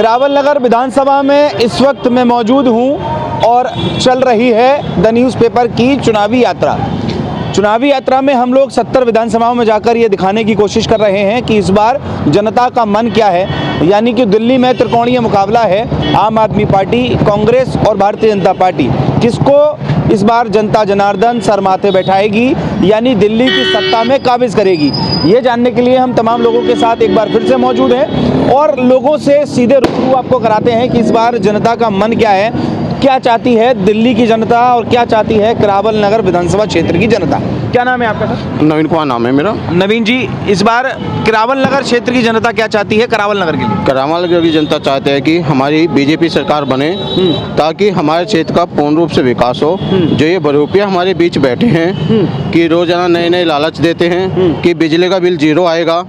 करावल नगर विधानसभा में इस वक्त मैं मौजूद हूं और चल रही है द न्यूज़पेपर की चुनावी यात्रा। चुनावी यात्रा में हम लोग 70 विधानसभाओं में जाकर ये दिखाने की कोशिश कर रहे हैं कि इस बार जनता का मन क्या है। यानी कि दिल्ली में त्रिकोणीय मुकाबला है, आम आदमी पार्टी, कांग्रेस और भारतीय जनता पार्टी। किसको इस बार जनता जनार्दन सर माथे बैठाएगी, यानी दिल्ली की सत्ता में काबिज करेगी। ये जानने के लिए हम तमाम लोगों के साथ एक बार फिर से मौजूद हैं और लोगों से सीधे रूबरू आपको कराते हैं कि इस बार जनता का मन क्या है, क्या चाहती है दिल्ली की जनता और क्या चाहती है करावल नगर विधानसभा क्षेत्र की जनता। क्या नाम है आपका सर? नवीन कुमार नाम है मेरा। नवीन जी, इस बार करावल नगर क्षेत्र की जनता क्या चाहती है करावल नगर के लिए? करावल नगर की जनता चाहते हैं कि हमारी बीजेपी सरकार बने ताकि हमारे क्षेत्र का पूर्ण रूप से विकास हो। जो ये बहरूपिया हमारे बीच बैठे हैं कि रोजाना नए नए लालच देते हैं कि बिजली का बिल जीरो आएगा,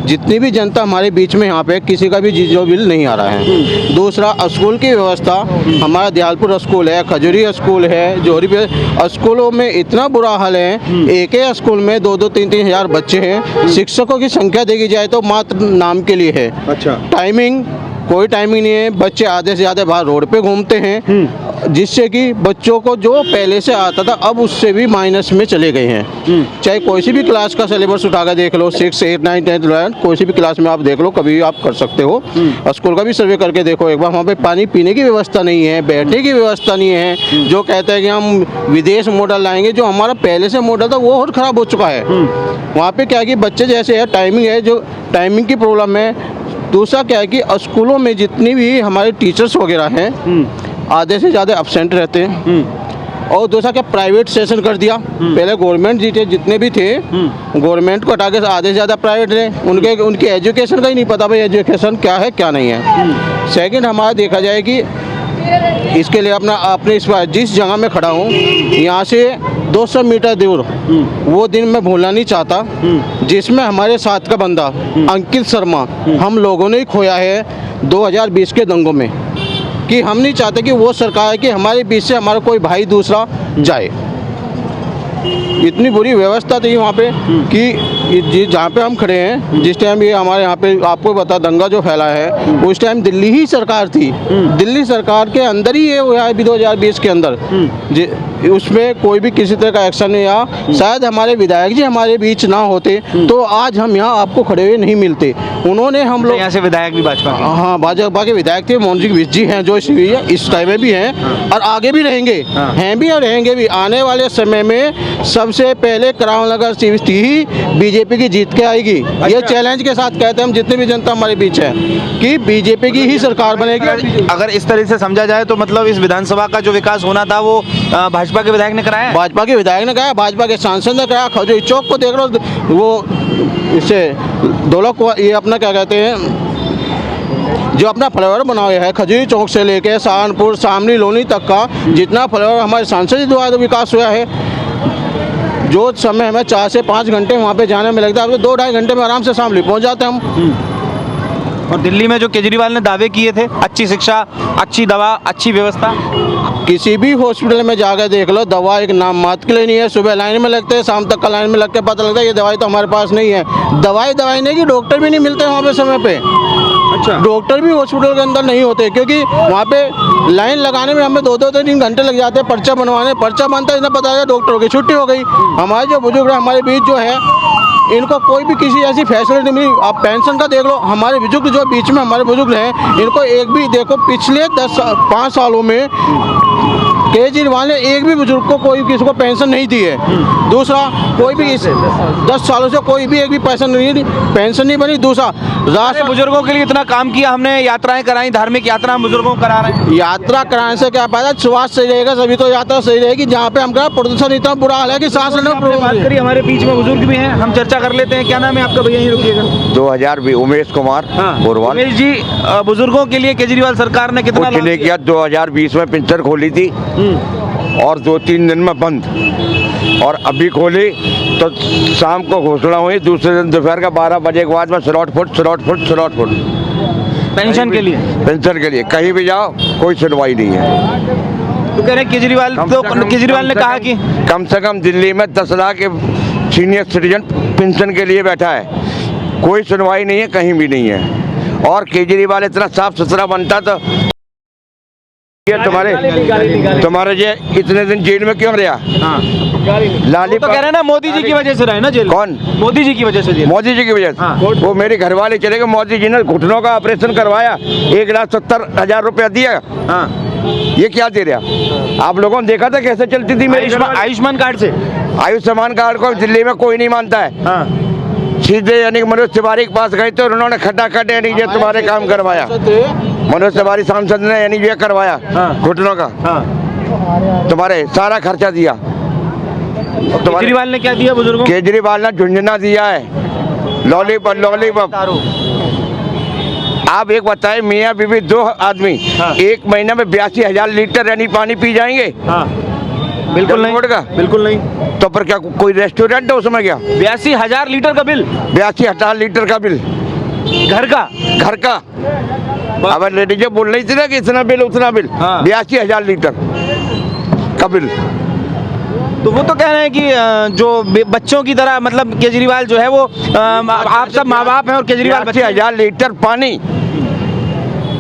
जितनी भी जनता हमारे बीच में यहाँ पे किसी का भी जीरो बिल नहीं आ रहा है। दूसरा, स्कूल की व्यवस्था, हमारा दयालपुर स्कूल है, खजूरी स्कूल है, जोहरी पे स्कूलों में इतना बुरा हाल है। एक ही स्कूल में 2-3 हजार बच्चे हैं। शिक्षकों की संख्या देखी जाए तो मात्र नाम के लिए है। अच्छा। टाइमिंग, कोई टाइमिंग नहीं है। बच्चे आधे से ज़्यादा बाहर रोड पे घूमते हैं, जिससे कि बच्चों को जो पहले से आता था अब उससे भी माइनस में चले गए हैं। चाहे कोई सी भी क्लास का सिलेबस उठा कर देख लो, 6, 8, 9, 10, 11, कोई सी भी क्लास में आप देख लो, कभी भी आप कर सकते हो। स्कूल का भी सर्वे करके देखो एक बार। वहाँ पे पानी पीने की व्यवस्था नहीं है, बैठने की व्यवस्था नहीं है। जो कहते हैं कि हम विदेश मॉडल लाएंगे, जो हमारा पहले से मॉडल था वो और ख़राब हो चुका है। वहाँ पे क्या है कि बच्चे जैसे है, टाइमिंग है, जो टाइमिंग की प्रॉब्लम है। दूसरा क्या है कि स्कूलों में जितनी भी हमारे टीचर्स वगैरह हैं, आधे से ज़्यादा एब्सेंट रहते हैं। और दूसरा क्या, प्राइवेट सेशन कर दिया। पहले गवर्नमेंट जितने भी थे, गवर्नमेंट को हटा के आधे से ज़्यादा प्राइवेट थे। उनके एजुकेशन का ही नहीं पता भाई एजुकेशन क्या है क्या नहीं है। सेकंड, हमारा देखा जाए कि इसके लिए अपने इस बार जिस जगह में खड़ा हूँ, यहाँ से 200 मीटर दूर वो दिन मैं भूलना नहीं चाहता जिसमें हमारे साथ का बंदा अंकित शर्मा हम लोगों ने ही खोया है 2020 के दंगों में। कि हम नहीं चाहते कि वो सरकार है कि हमारे बीच से हमारा कोई भाई दूसरा जाए। इतनी बुरी व्यवस्था थी वहाँ पे कि जहाँ पे हम खड़े हैं, जिस टाइम ये हमारे यहाँ पे आपको बता दंगा जो फैला है, उस टाइम दिल्ली ही सरकार थी। दिल्ली सरकार के अंदर ही ये हुआ है अभी 2020 के अंदर। उसमें कोई भी किसी तरह का एक्शन नहीं आया। शायद हमारे विधायक जी हमारे बीच ना होते तो आज हम यहाँ आपको खड़े हुए नहीं मिलते। उन्होंने हम लोग यहाँ से विधायक भी भाजपा के? हाँ, भाजपा के विधायक थे। मोहन जी विज जी हैं जो इस टाइम में भी हैं और आगे भी रहेंगे, हैं भी और रहेंगे भी। आने वाले समय में सबसे पहले करावल नगर ही बीजेपी की जीत के आएगी। ये चैलेंज के साथ कहते हैं हम, जितनी भी जनता हमारे बीच है, कि बीजेपी की ही सरकार बनेगी। अगर इस तरह से समझा जाए तो मतलब इस विधानसभा का जो विकास होना था वो भाजपा के विधायक ने कराया? भाजपा के विधायक ने कराया, भाजपा के सांसद ने कराया। खजूरी चौक को देख लो, वो इससे दोलक, ये अपना क्या कहते हैं, जो अपना फ्लाईओवर बना हुआ है खजूरी चौक से लेके सहारनपुर, शामली, लोनी तक का जितना फ्लाईओवर हमारे सांसद द्वारा विकास हुआ है, जो समय हमें 4 से 5 घंटे वहाँ पे जाने में लगता है, अब तो 2-2.5 घंटे में आराम से शामली पहुँच जाते हैं हम। और दिल्ली में जो केजरीवाल ने दावे किए थे, अच्छी शिक्षा, अच्छी दवा, अच्छी व्यवस्था, किसी भी हॉस्पिटल में जाकर देख लो, दवा एक नाम मात्र के लिए नहीं है। सुबह लाइन में लगते हैं, शाम तक का लाइन में लग के पता लगता है ये दवाई तो हमारे पास नहीं है। दवाई नहीं कि डॉक्टर भी नहीं मिलते वहाँ पे समय पे। अच्छा। डॉक्टर भी हॉस्पिटल के अंदर नहीं होते क्योंकि वहाँ पे लाइन लगाने में हमें 2-2-3 घंटे लग जाते हैं। पर्चा बनवाने, पर्चा बनता है, इतना पता है डॉक्टरों की छुट्टी हो गई। हमारे जो बुजुर्ग हमारे बीच जो है, इनको कोई भी किसी ऐसी फैसिलिटी नहीं मिली। आप पेंशन का देख लो, हमारे बुजुर्ग जो बीच में हमारे बुजुर्ग हैं, इनको एक भी देखो पिछले 5 सालों में केजरीवाल ने एक भी बुजुर्ग को कोई किसी को पेंशन नहीं दी है। दूसरा, कोई भी इस 10 सालों से कोई भी एक भी पेंशन नहीं बनी। दूसरा, राष्ट्र बुजुर्गों के लिए इतना काम किया हमने, यात्राएं कराई, धार्मिक यात्रा हम बुजुर्गों को करा रहे हैं। यात्रा कराने से क्या फायदा, स्वास्थ्य सही रहेगा सभी तो यात्रा सही रहेगी। जहाँ पे हम कहा प्रदूषण इतना बुरा हाल है कि सांस लेने में बात करिए, हमारे बीच में बुजुर्ग भी हैं, हम चर्चा कर लेते हैं। क्या नाम है आपका भैया? यहीं रुकिएगा। 2020 उमेश कुमार बोरवाल। उमेश जी, बुजुर्गों के लिए केजरीवाल सरकार ने कितना कुछ नहीं किया। 2020 में पेंशन खोली थी और 2-3 दिन में बंद, और अभी खोली तो शाम को घोषणा हुई, दूसरे दिन दोपहर का 12 बजे के बाद में स्लॉट फुट पेंशन के लिए। पेंशन के लिए कहीं भी जाओ कोई सुनवाई नहीं है। तो कह रहे केजरीवाल ने कहा कि कम से कम दिल्ली में 10 लाख सीनियर सिटीजन पेंशन के लिए बैठा है, कोई सुनवाई नहीं है, कहीं भी नहीं है। और केजरीवाल इतना साफ सुथरा बनता तो ये तुम्हारे ये इतने दिन जेल में क्यों रहा? लाली तो कह रहे हैं ना मोदी जी की वजह से रहे ना जेल। कौन? मोदी जी की वजह से जेल। मोदी जी की वजह से। हाँ। वो मेरे घर वाले चले गए, मोदी जी ने घुटनों का ऑपरेशन करवाया, 1,70,000 रुपया दिया। हाँ। ये क्या दे रहा? आप लोगों ने देखा था कैसे चलती थी मेरी आयुष्मान कार्ड से। आयुष्मान कार्ड को दिल्ली में कोई नहीं मानता है। हाँ। सीधे यानी मनोज तिवारी के पास गए तो उन्होंने खटाखट यानी ये तुम्हारे काम करवाया। मनोज तिवारी सांसद ने यानी ये करवाया घुटनों का। हाँ। तुम्हारे सारा खर्चा दिया। केजरीवाल ने क्या दिया बुजुर्गों? केजरीवाल ने झुंझुना दिया है, लॉलीपॉप लॉलीपॉप। आप एक बताए, मियाँ बीवी दो आदमी एक महीने में 82,000 लीटर यानी पानी पी जाएंगे? हाँ। बिल्कुल नहीं, बिल्कुल नहीं। तो पर क्या कोई रेस्टोरेंट है उसमें? क्या 82,000 लीटर का बिल? 82,000 लीटर का बिल घर का। अब लेडीज बोल रही थी ना कि इतना बिल उतना बिल। 82,000 लीटर का बिल। तो वो तो कह रहे हैं कि जो बच्चों की तरह मतलब केजरीवाल जो है वो आप सब माँ बाप हैं और केजरीवाल 82,000 लीटर पानी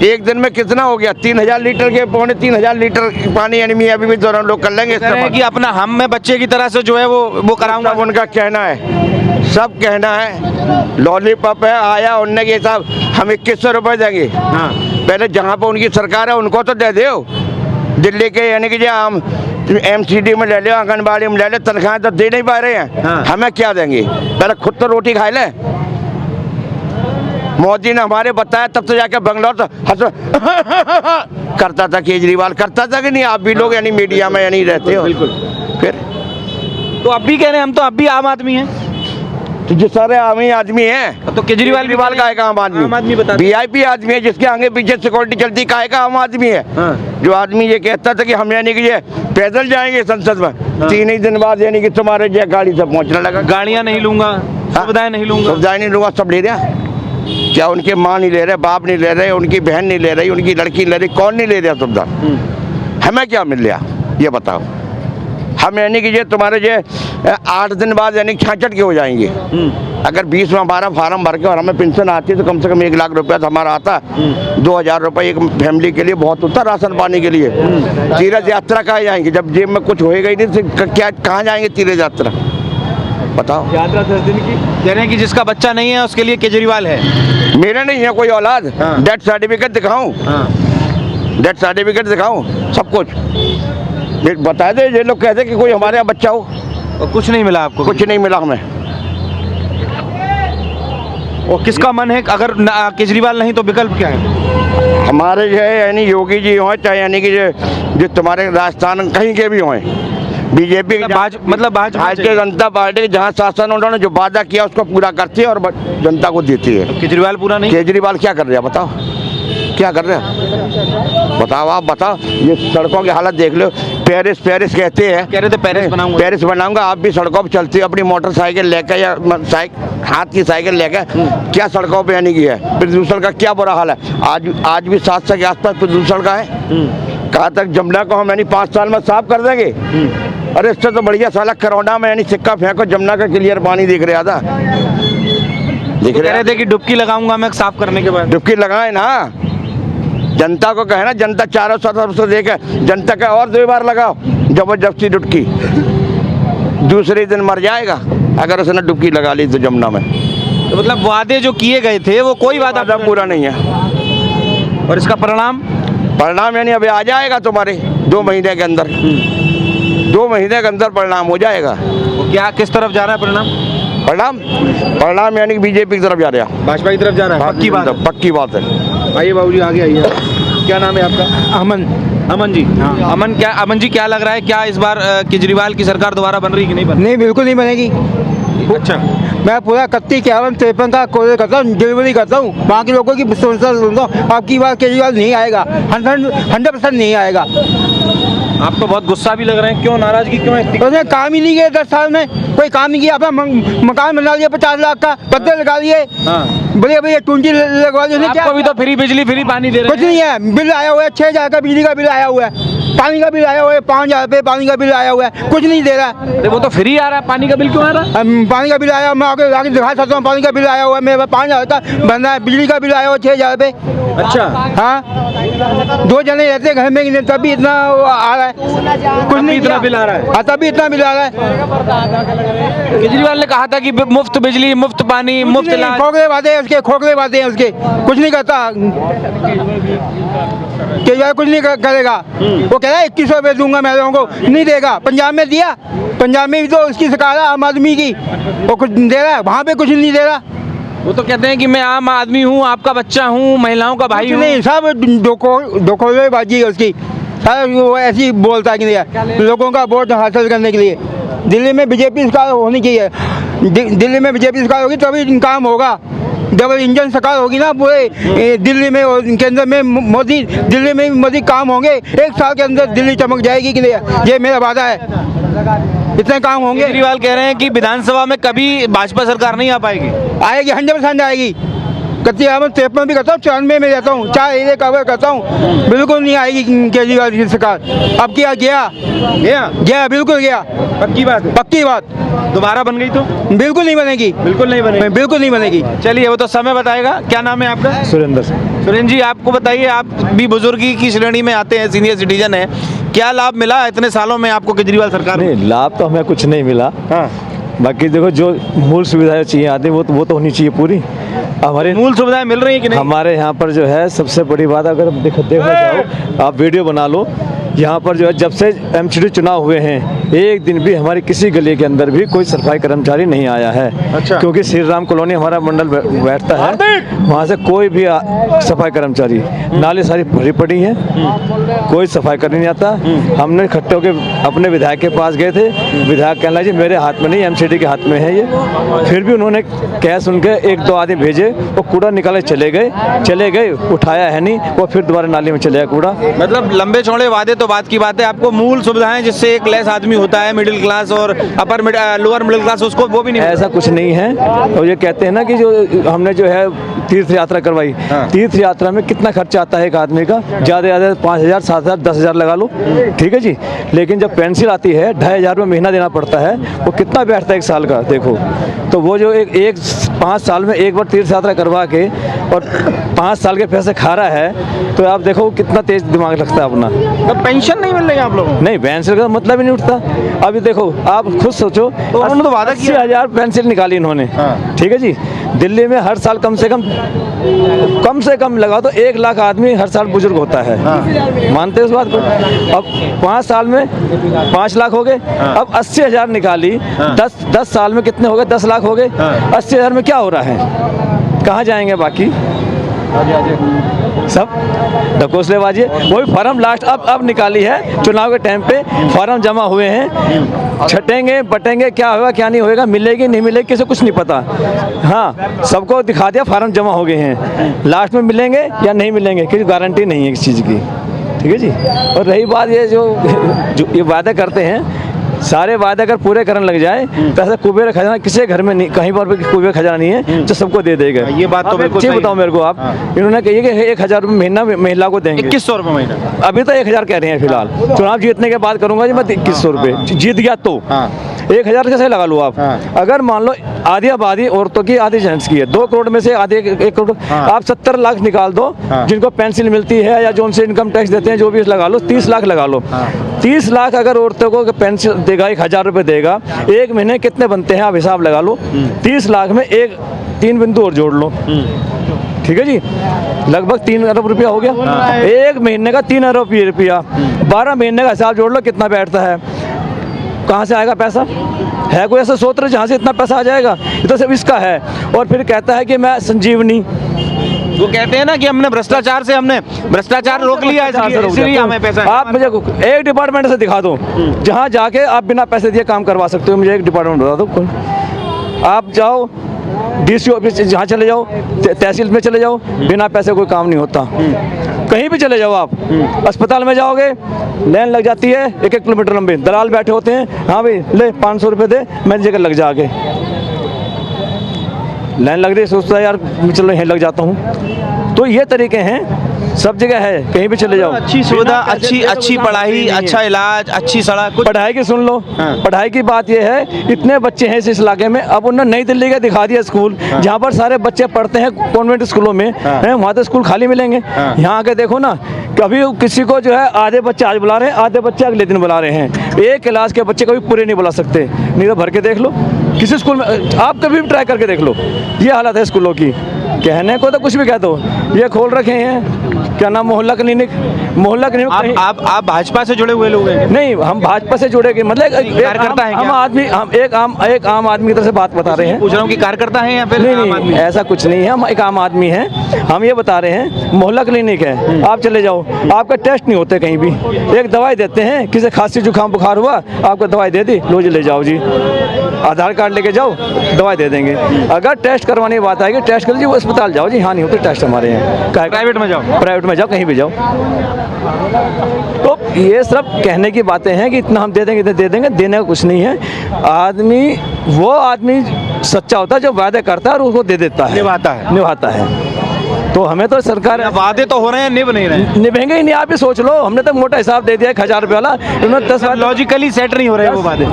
एक दिन में कितना हो गया? 3,000 लीटर के 3,500 लीटर पानी यानी मियाँ बीवी दोनों लोग कर लेंगे। कि अपना हम में बच्चे की तरह से जो है वो कराऊंगा। उनका कहना है, सब कहना है। लॉलीपॉप है आया उनने के साहब हम 2100 रुपए देंगे। हाँ। पहले जहाँ पे उनकी सरकार है उनको तो दे दो। दिल्ली के यानी कि जो हम MCD में ले लो, आंगनबाड़ी में ले लो, तनख्वाह तो दे नहीं पा रहे हैं। हाँ। हमें क्या देंगे? पहले खुद तो रोटी खाए ले। मोदी ने हमारे बताया तब तो जाके बंगलौर तो करता था, केजरीवाल करता था कि नहीं? आप भी लोग यानी मीडिया में यानी रहते हो। बिल्कुल। फिर तो अब भी कह रहे हैं हम तो अब भी आम आदमी हैं। तो जो सारे आम ही आदमी हैं, तो केजरीवाल का है आम आदमी बता VIP आदमी है जिसके आगे पीछे सिक्योरिटी चलती, काहे का आम आदमी है। हाँ। जो आदमी ये कहता था कि हम यानी कि ये पैदल जाएंगे संसद में, 3 ही दिन बाद यानी कि तुम्हारे जो गाड़ी से पहुंचने लगा। गाड़ियां नहीं लूंगा, सुविधाएं नहीं लूंगा। सुविधाएं नहीं लूंगा, सब ले रहा। क्या उनके माँ नहीं ले रहे, बाप नहीं ले रहे, उनकी बहन नहीं ले रही, उनकी लड़की ले रही, कौन नहीं ले रहा सुविधा? हमें क्या मिल रहा ये बताओ? हम यानी कि ये तुम्हारे जो 8 दिन बाद यानी 66 के हो जाएंगे। अगर 20 में हमारा फार्म भर के और हमें पेंशन आती है तो कम से कम 1 लाख रुपया तो हमारा आता। 2,000 रुपये एक फैमिली के लिए बहुत होता, राशन पानी के लिए। तीर्थ यात्रा कहाँ जाएंगे जब जेब में कुछ होएगा ही नहीं? तो क्या कहाँ जाएंगे तीर्थ यात्रा? बताओ। यात्रा 10 दिन की कह रहे हैं कि जिसका बच्चा नहीं है उसके लिए केजरीवाल है। मेरा नहीं है कोई औलाद। डेथ सर्टिफिकेट दिखाऊं? डेथ सर्टिफिकेट दिखाऊं? सब कुछ बता दे। ये लोग कहते कि कोई हमारे यहाँ बच्चा हो और कुछ नहीं मिला आपको? कुछ नहीं मिला हमें। और किसका मन है अगर केजरीवाल नहीं तो विकल्प क्या है? हमारे जो है यानी योगी जी हों, चाहे यानी कि जो तुम्हारे राजस्थान कहीं के भी हों, बीजेपी मतलब भारतीय जनता पार्टी के जहाँ शासन उन्होंने जो वादा किया उसको पूरा करती है और जनता को देती है। केजरीवाल पूरा नहीं? केजरीवाल क्या कर रहा है बताओ? क्या कर रहे हैं बताओ? आप बताओ। ये सड़कों की हालत देख लो। पेरिस कहते हैं, कह रहे थे पेरिस बनाऊंगा। आप भी सड़कों पर चलती हो अपनी मोटरसाइकिल लेकर या हाथ की साइकिल लेकर, क्या सड़कों पे यानी कि है? प्रदूषण का क्या बुरा हाल है? आज भी 700 के आसपास प्रदूषण का है। कहाँ तक जमुना को हम यानी 5 साल में साफ कर देंगे? अरे इससे तो बढ़िया साला करोना में यानी सिक्का फेंको, जमुना का क्लियर पानी दिख रहा था। दिख रहे थे कि डुबकी लगाऊंगा मैं साफ करने के बाद। डुबकी लगाए ना, जनता को कहे ना, जनता चारों तरफ से देखे, जनता का और 2 बार लगाओ जबरदस्ती डुबकी, दूसरे दिन मर जाएगा अगर उसने डुबकी लगा ली तो जमुना में। तो मतलब वादे जो किए गए थे वो कोई वादा पूरा नहीं है। और इसका परिणाम यानी अभी आ जाएगा तुम्हारे 2 महीने के अंदर। 2 महीने के अंदर परिणाम हो जाएगा। तो क्या किस तरफ जा रहा है परिणाम यानी बीजेपी की तरफ जा रहा है, भाजपा की तरफ जा रहा है। पक्की बात है। आइए बाबूजी आगे आइए। क्या नाम है आपका? अमन जी। हाँ। अमन जी क्या लग रहा है, क्या इस बार केजरीवाल की सरकार दोबारा बन रही कि नहीं बन रही? नहीं, बिल्कुल नहीं बनेगी। अच्छा। मैं पूरा 31, 51, 53 का कोशिश करता हूँ, डिलीवरी करता हूँ, बाकी लोगों की सुनता हूँ। आपकी बार केजरीवाल नहीं आएगा, 100% नहीं आएगा। आप तो बहुत गुस्सा भी लग रहे हैं, क्यों? नाराजगी क्यों है? तो उसने काम ही नहीं किया 10 साल में, कोई काम नहीं किया। अपना मकान बना लिया 50 लाख का, पत्ते लगा लिए, बढ़िया बढ़िया 20 लगवा लिए। आपको भी तो फ्री बिजली फ्री पानी दे रहे हैं। कुछ नहीं है, बिल आया हुआ है 6,000 का बिजली का बिल आया हुआ है। पानी का बिल आया हुआ है 5,000 रुपये पानी का बिल आया हुआ है, कुछ नहीं दे रहा है। तो वो तो फ्री आ रहा है, पानी का बिल क्यों आ रहा है? पानी का बिल आया, मैं आगे दिखा सकता हूँ, पानी का बिल आया हुआ है मेरे पास 5,000 का बनना है। बिजली का बिल आया हुआ 6,000 रुपये। अच्छा, हाँ, 2 जने रहते हैं घर में, तभी इतना आ रहा है, कुछ नहीं इतना बिल आ रहा है। हाँ, तभी इतना बिल आ रहा है। केजरीवाल ने कहा था कि मुफ्त बिजली, मुफ्त पानी, मुफ्त इलाज। खोखले वादे हैं उसके, खोखले वादे हैं उसके, कुछ नहीं करता केजरीवाल, कुछ नहीं करेगा। वो कह रहा है 2100 रुपये दूंगा मैं लोगों को, नहीं देगा। पंजाब में दिया, पंजाब में भी तो उसकी सरकार है आम आदमी की, वो कुछ दे रहा है, वहाँ पे कुछ नहीं दे रहा। वो तो कहते हैं कि मैं आम आदमी हूँ, आपका बच्चा हूँ, महिलाओं का भाई हूँ। नहीं, सब दोखोलेबाजी है उसकी, सब वो ऐसे ही बोलता है कि नहीं, लोगों का वोट हासिल करने के लिए। दिल्ली में बीजेपी सरकार होनी चाहिए, दिल्ली में बीजेपी सरकार होगी तभी काम होगा। डबल इंजन सरकार होगी ना पूरे दिल्ली में और केंद्र में मोदी, दिल्ली में भी मोदी काम होंगे, 1 साल के अंदर दिल्ली चमक जाएगी कि नहीं, ये मेरा वादा है, इतने काम होंगे। केजरीवाल कह रहे हैं कि विधानसभा में कभी भाजपा सरकार नहीं आ पाएगी। आएगी, 100% आएगी। कत्ती मैं 53 भी करता हूँ, 94 में रहता हूँ, 4 एरिया कवर करता हूँ, बिल्कुल नहीं आएगी केजरीवाल की सरकार। अब क्या गया बिल्कुल गया, पक्की बात है। पक्की बात। दोबारा बन गई तो बिल्कुल नहीं बनेगी, बिल्कुल नहीं बनेगी, बिल्कुल नहीं बनेगी। चलिए वो तो समय बताएगा। क्या नाम है आपका? सुरेंद्र। सुरेंद्र जी, आपको बताइए, आप भी बुजुर्गी की श्रेणी में आते हैं, सीनियर सिटीजन है, क्या लाभ मिला इतने सालों में आपको केजरीवाल सरकार में? नहीं, लाभ तो हमें कुछ नहीं मिला। हाँ, बाकी देखो जो मूल सुविधाएं चाहिए आती वो तो होनी चाहिए पूरी। हमारे मूल सुविधाएं मिल रही है कि नहीं? हमारे यहाँ पर जो है सबसे बड़ी बात, अगर देखना चाहो आप वीडियो बना लो, यहाँ पर जो है जब से एमसीडी चुनाव हुए हैं एक दिन भी हमारी किसी गली के अंदर भी कोई सफाई कर्मचारी नहीं आया है। अच्छा। क्योंकि श्री राम कॉलोनी हमारा मंडल बैठता है, वहाँ से कोई भी सफाई कर्मचारी, नाली सारी भरी पड़ी है, कोई सफाई करने नहीं आता। हमने इकट्ठे होकर अपने विधायक के पास गए थे, विधायक कहने लगे जी मेरे हाथ में नहीं, एमसीडी के हाथ में है ये। फिर भी उन्होंने कह सुन के 1-2 आदमी भेजे, वो कूड़ा निकाले चले गए, उठाया है नहीं, वो फिर दोबारा नाली में चले गया कूड़ा। मतलब लंबे चौड़े वादे तो बात की बात है, आपको मूल सुविधाएं जिससे एक लेस आदमी होता है, मिडिल क्लास और अपर लोअर मिडिल क्लास, उसको वो भी नहीं। ऐसा कुछ नहीं है। और ये कहते हैं ना कि जो हमने जो है तीर्थ यात्रा करवाई, तीर्थ यात्रा में कितना खर्चा आता है एक आदमी का? ज़्यादा 5,000, 7,000, 10,000 लगा लो, ठीक है जी। लेकिन जब पेंसिल आती है 2,500 रुपये महीना देना पड़ता है, वो कितना बैठता है 1 साल का? देखो तो वो जो एक 5 साल में एक बार तीर्थ यात्रा करवा के और 5 साल के पैसे खा रहा है, तो आप देखो कितना तेज दिमाग लगता है अपना। तो पेंशन नहीं मिल रही आप लोगों को? नहीं, पेंसिल का मतलब ही नहीं उठता। अभी देखो आप खुद सोचो, तो उन्होंने तो वादा किया 80,000 पेंसिल निकाली इन्होंने, ठीक है जी। दिल्ली में हर साल कम से कम लगा तो 1 लाख आदमी हर साल बुजुर्ग होता है। मानते हैं उस बात को? अब 5 साल में 5 लाख हो गए, अब 80,000 निकाली, 10 साल में कितने हो गए? 10 लाख हो गए। 80,000 में क्या हो रहा है? कहाँ जाएंगे बाकी? सब ढकोसलेबाजी है। वो भी फार्म लास्ट अब निकाली है, चुनाव के टाइम पे फार्म जमा हुए हैं, छटेंगे बटेंगे, क्या होगा क्या नहीं होगा, मिलेगी नहीं मिलेगी किसी कुछ नहीं पता। हाँ, सबको दिखा दिया फार्म जमा हो गए हैं, लास्ट में मिलेंगे या नहीं मिलेंगे किसी गारंटी नहीं है किसी चीज़ की, ठीक है जी। और रही बात ये जो ये वादे करते हैं, सारे वादे अगर पूरे करने लग जाए तो ऐसा कुबेर खजाना किसी घर में नहीं, कहीं पर भी कुबेर खजाना नहीं है जो सबको दे देगा। ये बात तो बिल्कुल सही बताओ मेरे को आप। इन्होंने कही कि 1,000 रुपये महीना महिला को देंगे, 2100 रुपये महीना। अभी तो 1,000 कह रहे हैं फिलहाल। चुनाव जीतने के बाद करूंगा जी मैं 2100 रुपये, जीत गया तो 1,000 कैसे लगा लो आप? अगर मान लो आधी आबादी औरतों की आधी जेंट्स की है, 2 करोड़ में से आधे 1 करोड़, आप 70 लाख निकाल दो जिनको पेंशन मिलती है या जो उनसे इनकम टैक्स देते हैं, जो भी लगा लो, 30 लाख लगा लो। 30 लाख अगर औरतों को पेंशन देगा, 1,000 रुपये देगा, 1 महीने कितने बनते हैं आप हिसाब लगा लो। 30 लाख में 3 बिंदु और जोड़ लो, ठीक है जी, लगभग 3 अरब रुपया हो गया। 1 महीने का 3 अरब रुपया, 12 महीने का हिसाब जोड़ लो कितना बैठता है। कहाँ से आएगा पैसा? है कोई ऐसा सूत्र जहाँ से इतना पैसा आ जाएगा? ये तो सिर्फ इसका है। और फिर कहता है कि मैं संजीवनी, वो कहते हैं ना कि हमने भ्रष्टाचार रोक लिया, इसलिए हमें पैसा। आप मुझे एक डिपार्टमेंट से दिखा दो जहाँ जाके आप बिना पैसे दिए काम करवा सकते हो। मुझे एक डिपार्टमेंट बता दो। आप जाओ डीसी ऑफिस जहाँ चले जाओ, तहसील में चले जाओ, बिना पैसे कोई काम नहीं होता। कहीं भी चले जाओ आप, अस्पताल में जाओगे लाइन लग जाती है 1-1 किलोमीटर लंबी, दलाल बैठे होते हैं, हाँ भाई ले 500 रुपये दे, मेरी जगह लग जाके। लाइन लग रही है, सोचता है यार चलो यहीं लग जाता हूँ। तो ये तरीके हैं, सब जगह है, कहीं भी चले जाओ। अच्छी सुविधा, अच्छी पढ़ाई, अच्छा इलाज, अच्छी सड़क, कुछ पढ़ाई की सुन लो। पढ़ाई की बात यह है, इतने बच्चे हैं इस इलाके में, अब उन्होंने नई दिल्ली का दिखा दिया स्कूल, जहाँ पर सारे बच्चे पढ़ते हैं कॉन्वेंट स्कूलों में, वहाँ तो स्कूल खाली मिलेंगे। यहाँ आके देखो ना, कभी किसी को जो है आधे बच्चे आज बुला रहे हैं, आधे बच्चे अगले दिन बुला रहे हैं। एक क्लास के बच्चे कभी पूरे नहीं बुला सकते, नहीं तो भर के देख लो किसी स्कूल में, आप कभी भी ट्राई करके देख लो। ये हालत है स्कूलों की, कहने को तो कुछ भी कह दो। ये खोल रखे हैं, क्या नाम, मोहल्ला क्लिनिक। आप भाजपा से जुड़े हुए लोग हैं? नहीं, हम भाजपा से जुड़े, मतलब कार्यकर्ता हैं क्या? हम आदमी, हम एक आम आदमी की तरह से बात बता रहे हैं। पूछ रहा हूँ कि कार्यकर्ता हैं या फिर आम आदमी? नहीं, ऐसा कुछ नहीं है, हम एक आम आदमी हैं। हम ये बता रहे हैं, मोहल्ला क्लिनिक है, आप चले जाओ, आपका टेस्ट नहीं होते कहीं भी, एक दवाई देते हैं, किसी खांसी जुकाम बुखार हुआ, आपको दवाई दे दी, लो जी ले जाओ जी, आधार कार्ड लेके जाओ, दवाई दे देंगे। अगर टेस्ट करवाने की बात आएगी, टेस्ट कर जी, वो अस्पताल जाओ जी, हाँ नहीं होते टेस्ट हमारे यहाँ। प्राइवेट में जाओ, प्राइवेट में जाओ, कहीं भी जाओ। तो ये सब कहने की बातें हैं कि इतना हम दे देंगे, इतना दे देंगे, देने का कुछ नहीं है। आदमी, वो आदमी सच्चा होता है जो वादे करता है और उसको दे देता है, निभाता है। तो हमें तो सरकार, वादे तो हो रहे हैं, निभ नहीं रहे, निभेंगे ही नहीं। आप ही सोच लो, हमने तो मोटा हिसाब दे दिया 1000 रुपये वाला, उन्होंने 10 लॉजिकली सेट नहीं हो रहे वो वादे।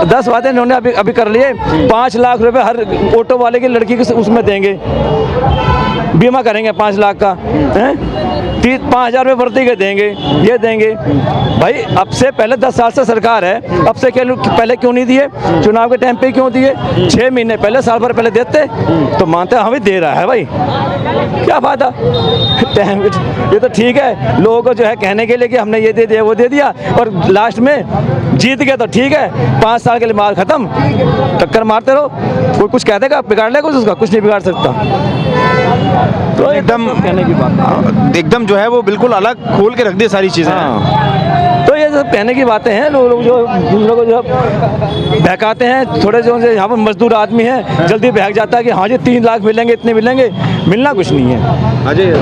10 वादे इन्होंने अभी कर लिए। 5 लाख रुपए हर ऑटो वाले की लड़की के उसमें देंगे, बीमा करेंगे 5 लाख का, 5,000 रुपये भर्ती के देंगे, ये देंगे। भाई अब से पहले 10 साल से सरकार है, अब से पहले क्यों नहीं दिए? चुनाव के टाइम पे क्यों दिए? 6 महीने पहले, साल भर पहले देते तो मानते हैं, हमें दे रहा है भाई, क्या फायदा टाइम। ये तो ठीक है लोगों को जो है कहने के लिए कि हमने ये दे दिया, वो दे दिया, और लास्ट में जीत गए तो ठीक है, 5 साल के लिए मार खत्म, टक्कर मारते रहो, कोई कुछ कह देगा, बिगाड़ लेगा कुछ, उसका कुछ नहीं बिगाड़ सकता। तो एकदम कहने की बात, एकदम जो है वो बिल्कुल अलग खोल के रख दी सारी चीजें। तो ये सब कहने की बातें हैं। लोग जो दूसरों को जो बहकाते हैं, थोड़े जो यहाँ पर मजदूर आदमी है, जल्दी बहक जाता है कि हाँ जी 3 लाख मिलेंगे, इतने मिलेंगे, मिलना कुछ नहीं है। अजय,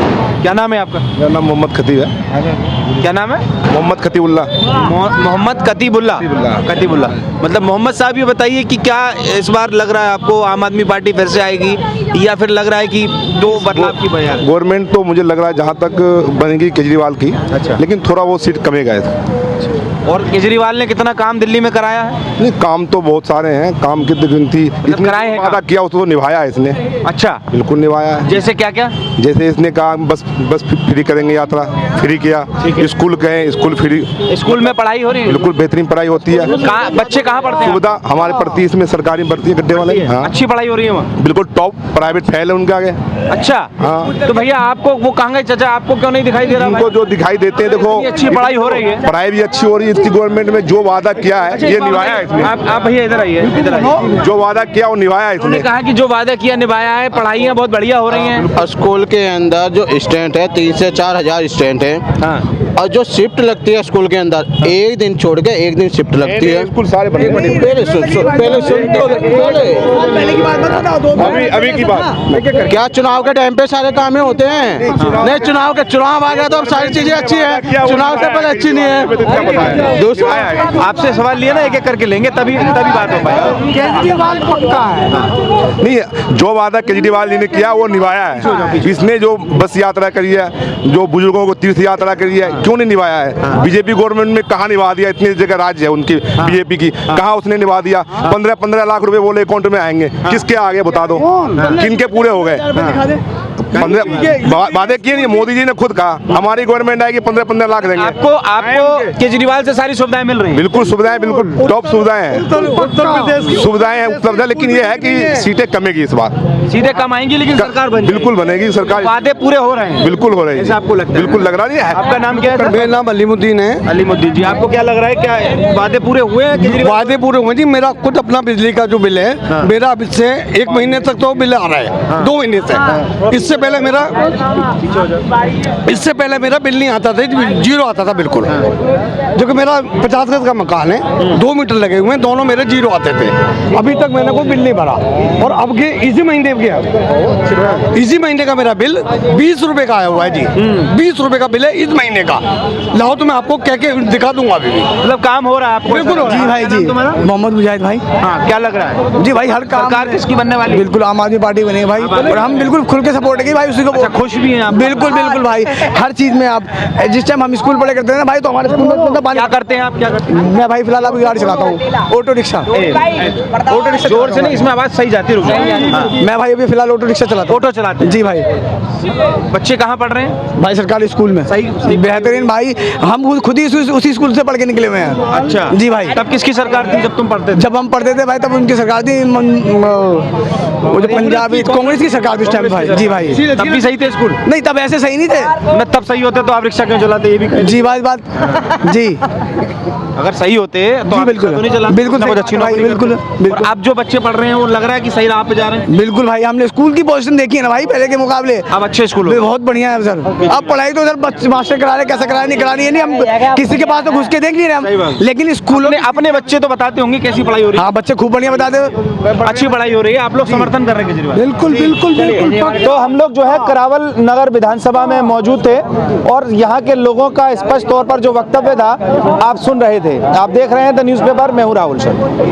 क्या नाम है आपका? मेरा नाम मोहम्मद खतीब है। क्या नाम है? मोहम्मद खतीबुल्ला। मोहम्मद कतीबुल्ला। कतीबुल्ला, मतलब मोहम्मद साहब, ये बताइए कि क्या इस बार लग रहा है आपको आम आदमी पार्टी फिर से आएगी, या फिर लग रहा है कि दो बदलाव की वजह? गवर्नमेंट तो मुझे लग रहा है जहाँ तक बनेगी केजरीवाल की, अच्छा। लेकिन थोड़ा वो सीट कमेगा इसमें। और केजरीवाल ने कितना काम दिल्ली में कराया है? नहीं, काम तो बहुत सारे हैं, काम की तो गिनती, इसने कराए हैं वादा काम? किया उसको तो निभाया है इसने। अच्छा, बिल्कुल निभाया है। जैसे क्या क्या? जैसे इसने कहा बस फ्री करेंगे, यात्रा फ्री किया, स्कूल कहें स्कूल फ्री, स्कूल में पढ़ाई हो रही है? बिल्कुल बेहतरीन पढ़ाई होती है। बच्चे कहाँ पढ़ते हैं? सुविधा हमारे पड़ती है इसमें, सरकारी पड़ती है गड्ढे वाले। हाँ, अच्छी पढ़ाई हो रही है वहाँ? बिल्कुल टॉप प्राइवेट फैल है उनके आगे। अच्छा, हाँ। तो भैया आपको वो कहाँ गए चाचा, आपको क्यों नहीं दिखाई दे रहा? उनको जो दिखाई देते हैं, देखो अच्छी पढ़ाई हो रही है, पढ़ाई भी अच्छी हो रही है इसकी गवर्नमेंट में, जो वादा किया है ये निभाया है इसने। आप भैया इधर आइए, इधर आइए। जो वादा किया वो निभाया है उन्होंने इसने। कहा कि जो वादा किया निभाया है, पढ़ाइयाँ बहुत बढ़िया हो रही हैं। स्कूल के अंदर जो स्टूडेंट है 3 से 4 हजार स्टूडेंट है, हाँ। और जो शिफ्ट लगती है स्कूल के अंदर, एक दिन छोड़ के एक दिन शिफ्ट लगती है। स्कूल सारे बने। पहले सुन अभी की बात, क्या चुनाव के टाइम पे सारे काम ही होते हैं? नहीं, चुनाव आ गया तो अब सारी चीजें अच्छी है, चुनाव से पहले अच्छी नहीं है। दूसरा आपसे सवाल लिए ना, एक एक करके लेंगे, तभी बात हो पाएगी। केजरीवाल पक्का है। नहीं, जो वादा केजरीवाल जी ने किया वो निभाया है। इसने जो बस यात्रा करी है, जो बुजुर्गों को तीर्थ यात्रा करी है, क्यों नहीं निभाया है? बीजेपी गवर्नमेंट में कहाँ निभा दिया? इतनी जगह राज्य है उनकी बीजेपी की, कहाँ उसने निभा दिया? 15-15 लाख रुपए बोले अकाउंट में आएंगे, किसके आगे बता दो, किनके पूरे हो गए? 15 वादे किए नहीं, मोदी जी ने खुद कहा हमारी गवर्नमेंट आएगी 15-15 लाख देंगे। आपको केजरीवाल से सारी सुविधाएं मिल रही हैं? बिल्कुल सुविधाएं, बिल्कुल टॉप सुविधाएं हैं, सुविधाएं हैं उपलब्ध है, लेकिन ये है कि सीटें कमेगी इस बार। सीटें कम आएंगी, लेकिन सरकार बिल्कुल बनेगी सरकार। वादे पूरे हो रहे हैं? बिल्कुल हो रही है। आपको लगता है? बिल्कुल लग रहा नहीं है। आपका नाम क्या है? मेरा नाम अलीमुद्दीन है। अलीमुद्दीन जी, आपको क्या लग रहा है, क्या वादे पूरे हुए हैं केजरीवाल? वादे पूरे हुए जी। मेरा खुद अपना बिजली का जो बिल है, मेरा अब से 1 महीने तक तो बिल आ रहा है, 2 महीने से, इससे पहले मेरा बिल नहीं आता था, जीरो आता था बिल्कुल। जो कि मेरा 50 गज का मकान है, 2 मीटर लगे हुए हैं, दोनों मेरे जीरो आते थे। अभी तक मैंने कोई बिल नहीं भरा, और अब के इसी महीने का मेरा बिल 20 रुपए का आया हुआ है जी। 20 रुपए का बिल है इस महीने का। लाओ तो मैं आपको कह के दिखा दूंगा अभी भी। मतलब काम हो रहा है आपको? बिल्कुल हो रहा है। जी भाई जी। तुम्हारा मोहम्मद मुजाहिद भाई। हाँ, क्या लग रहा है जी भाई, हर काम सरकार किसकी बनने वाली है? बिल्कुल आम आदमी पार्टी बनेगी भाई, और हम बिल्कुल खुल के सपोर्ट करेंगे भाई उसी को। अच्छा, खुश भी हैं आप? बिल्कुल बिल्कुल भाई, हर चीज में आप जिस टाइम हम स्कूल पढ़े करते थे ना भाई, तो हमारे स्कूल में क्या करते हैं आप? क्या करते हैं? मैं भाई फिलहाल अभी गाड़ी चलाता हूँ, ऑटो रिक्शा। ऑटो रिक्शा जोर से नहीं, इसमें आवाज सही जाती है। मैं भाई अभी फिलहाल ऑटो रिक्शा चलाता हूँ। ऑटो चलाते हैं? जी भाई। बच्चे कहाँ पढ़ रहे हैं? भाई सरकारी स्कूल में। सही बेहतरीन भाई, हम खुद ही उसी स्कूल से पढ़ के निकले हुए हैं। अच्छा जी भाई। तब किसकी सरकार थी जब तुम पढ़ते थे? जब हम पढ़ते थे भाई तब उनकी सरकार थी, वो जो पंजाबी कांग्रेस की सरकार थी उस टाइम भाई। जी भाई। तब भी सही थे स्कूल? नहीं, तब ऐसे सही नहीं थे। मैं तब सही होते तो आप रिक्शा क्यों चलाते, ये भी कहिए। जी बात जी। अगर सही होते तो आप बिल्कुल। तो नहीं चलाते। बिल्कुल बहुत सही अच्छी भाई, नौकरी बिल्कुल, करते। बिल्कुल। और अब जो बच्चे पढ़ रहे हैं वो लग रहा है कि सही राह पे जा रहे हैं? बिल्कुल भाई, हमने स्कूल की पोजीशन देखी है ना भाई पहले के मुकाबले। अब अच्छे स्कूल हो। बहुत बढ़िया है सर। अब पढ़ाई तो सर मास्टर करा रहे, कैसे करा रहे, नहीं करा रही है, नहीं हम किसी के पास तो घुस के देख नहीं रहे हम, लेकिन स्कूलों में अपने बच्चे तो बताते होंगे कैसी पढ़ाई हो रही है। हाँ, बच्चे खूब बढ़िया बताते हैं। अच्छी पढ़ाई हो रही है, आप लोग समर्थन कर रहे हैं केजरीवाल? बिल्कुल बिल्कुल बिल्कुल। तो हम लोग जो है करावल नगर विधानसभा में मौजूद थे और यहाँ के लोगों का स्पष्ट तौर पर जो वक्तव्य था आप सुन रहे थे। आप देख रहे हैं द न्यूज़पेपर, मैं हूँ राहुल शर्मा।